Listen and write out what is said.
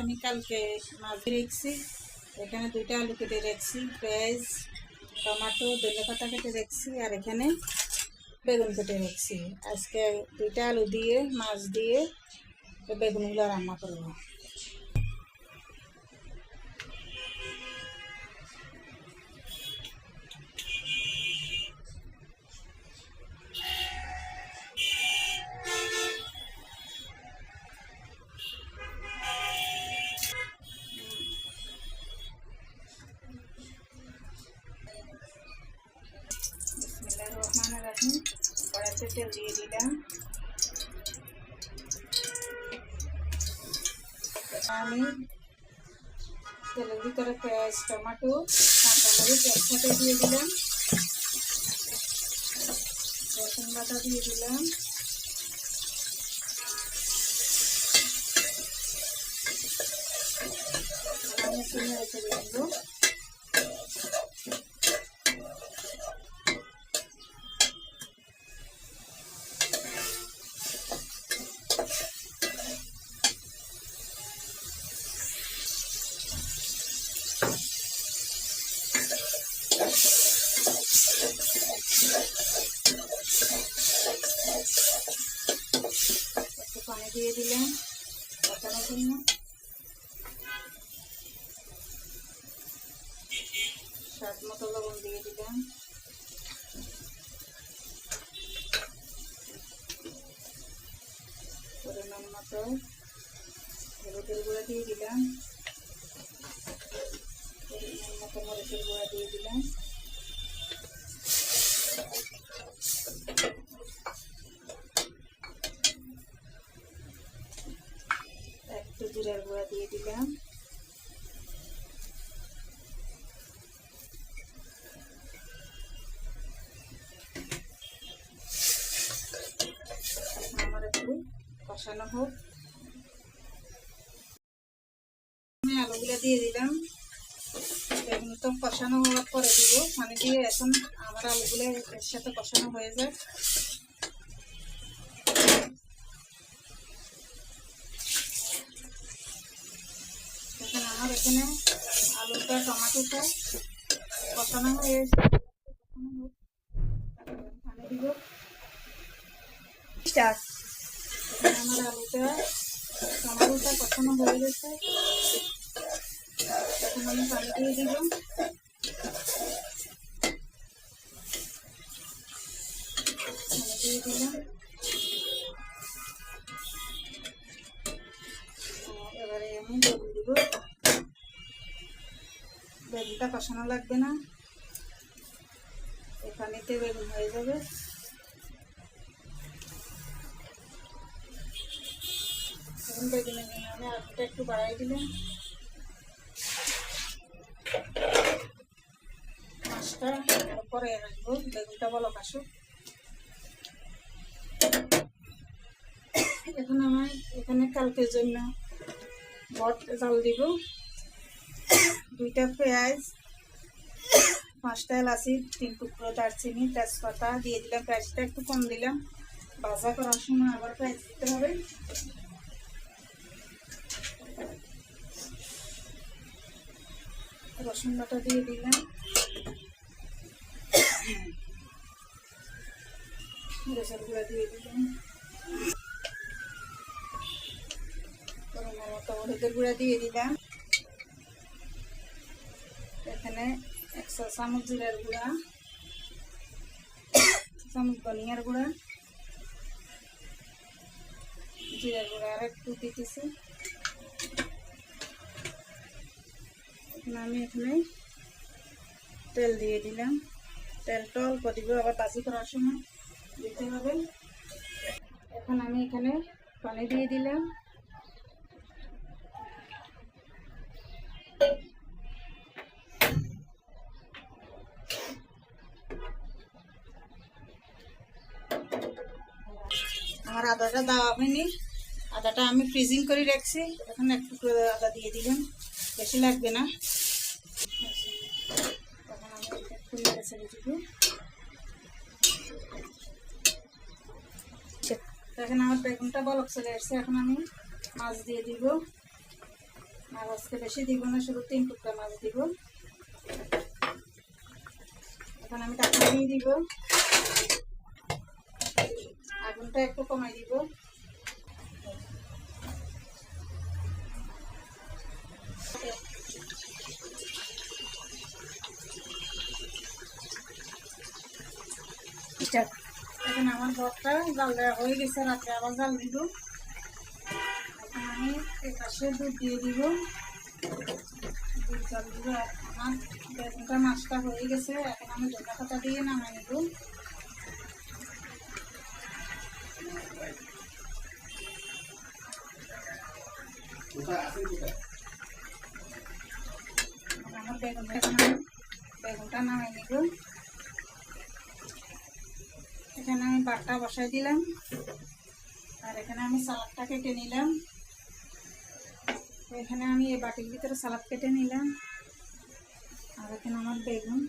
আমি কালকে মাছ রেখেছি, এখানে 2টা আলু কেটে রেখেছি, পেঁয়াজ টমেটো ধনে পাতা কেটে রেখেছি, আর এখানে বেগুন কেটে রেখেছি। আজকে 2টা আলু দিয়ে মাছ দিয়ে বেগুনগুলো রান্না করবো। কড়াইতে তেল দিয়ে দিলাম। আমি তেলের ভিতরে পেঁয়াজ টমেটো কাঁচামরিচ একসাথে দিয়ে দিলাম, রসুন বাটা দিয়ে দিলাম, আমি একটু নেড়ে চেড়ে দেবো। একটু পানি দিয়ে দিলাম কষানোর জন্য। স্বাদ মতো লবণ দিয়ে দিলাম, পরিমাণ মতো হলুদের গুঁড়া দিয়ে দিলাম, পরিমাণ মতো মরিচের গুঁড়া দিয়ে দিলাম, একটু জিরার গুঁড়া দিয়ে দিলাম, আমার একটু কষানো হোক। আমি আলুগুলো দিয়ে দিলাম, এগুলো তো কষানো হওয়ার পরে দিব পানি দিয়ে। এখন আমার আলুগুলো এর সাথে কষানো হয়ে যায়। এখন আমার এখানে আলুটা টমেটোটা কষানো হয়ে পানি দিব। আমার আলুটা টমেটোটা কষানো হয়ে গেছে, এখন আমি পানি দিয়ে দিব। পানি দিয়ে দিলাম। এবারে আমি বেগুন দিব। বেগুনটা কষানো লাগবে না, এই পানিতে বেগুন হয়ে যাবে। এখন বেগুনের জন্য আমি আলুটা একটু বাড়াই দিলাম। মাছটা পরে রাখবো, বেগুনটা বলক আসুক। এখন আমার এখানে কালকের জন্য বট জাল দিব। 2টা পেঁয়াজ, 5টা এলাচি, 3 টুকরো দারচিনি, তেজপাতা দিয়ে দিলাম। পেঁয়াজটা একটু কম দিলাম, ভাজা করার সময় আবার পেঁয়াজ দিতে হবে। রসুন বাটা দিয়ে দিলাম, মরিচের গুঁড়া দিয়ে দিলাম, পরিমাণ মতো হলুদের গুঁড়া দিয়ে দিলাম। এখানে 1 চা চামচ জিরার গুঁড়া, চামচ ধনিয়ার গুঁড়া, জিরার গুঁড়া আর একটু দিতেছি। আমি এখানে তেল দিয়ে দিলাম, তেলটা অল্প দিব, আবার ভাজি করার সময় দিতে হবে। এখন আমি এখানে পানি দিয়ে দিলাম। আমার আদাটা দেওয়া হয়নি, আদাটা আমি ফ্রিজিং করে রাখছি। এখন একটু আদা দিয়ে দিলাম, বেশি লাগবে না। তখন আমি একটু নেড়ে ছেড়ে দিব। এখন আমার বেগুনটা বলক চলে আসছে, এখন আমি মাছ দিয়ে দিব। আর আজকে বেশি দিব না, শুধু 3 টুকরা মাছ দিব। এখন আমি ঢাকনা দিয়ে দিব, আগুনটা একটু কমাই দিব। এখন আমার বটটা জাল দেওয়া হয়ে গেছে, রাত্রে আবার জাল দিব। এখন আমি এই পাশে দুধ দিয়ে দিব, দুধ জাল দিব। আমার বেগুনটা মাছটা হয়ে গেছে, এখন আমি ধনে পাতা দিয়ে নামাই নেব। আমার বেগুনটা নামাই নেব। এখানে আমি বাটটা বসাই দিলাম, আর এখানে আমি সালাদটা কেটে নিলাম। এখানে আমি এই বাটির ভিতরে সালাদ কেটে নিলাম, আর এখানে আমার বেগুন।